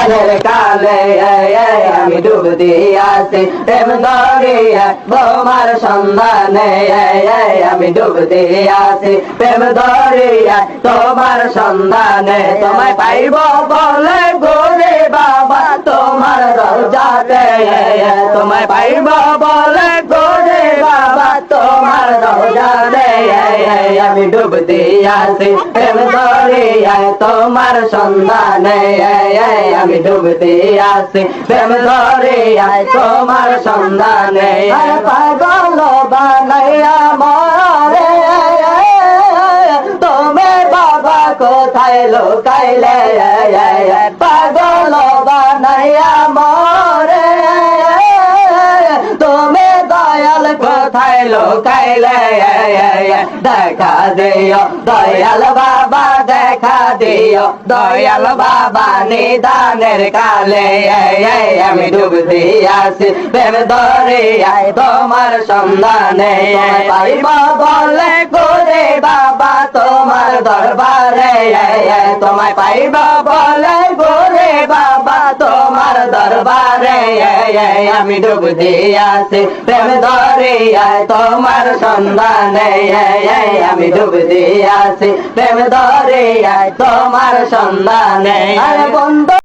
নিদানের কালে আমি ডুব দিয়াছি প্রেম দরিয়ায় তোমার সন্ধানে আমি ডুব দিয়াছি প্রেম দরিয়ায় তোমার সন্ধানে তোমায় পাইব বলে গোরে বাবা তোমার রওজাতে তোমায় পাইব বলে গোরে বাবা তোমার রওজাতে আমি ডুব দিয়াছি প্রেম দরিয়ায় তোমার সন্ধানে আমি ডুব দিয়াছি প্রেম দরিয়ায় তোমার সন্ধানে পাগল বানাইয়া মরে তুমি বাবা কোথায় লুকাইলে পাগল বানাইয়া মরে তুমি দয়াল কোথায় লুকাইলে দেখা দিও দয়াল বাবা দেখা দিও দয়াল বাবা নিদানের কালে আমি ডুব দিয়াছি প্রেম দরিয়ায় তোমার সন্ধানে পাইব বলে গোরে বাবা তোমার দরবারে তোমায় পাইব বলে গোরে বাবা তোমার দরবারে আমি ডুব দিয়াছি প্রেম দরিয়ায় তোমার সন্ধানে আমি ডুব দিয়াছি প্রেম দরিয়ায় তোমার সন্ধানে বন্ধু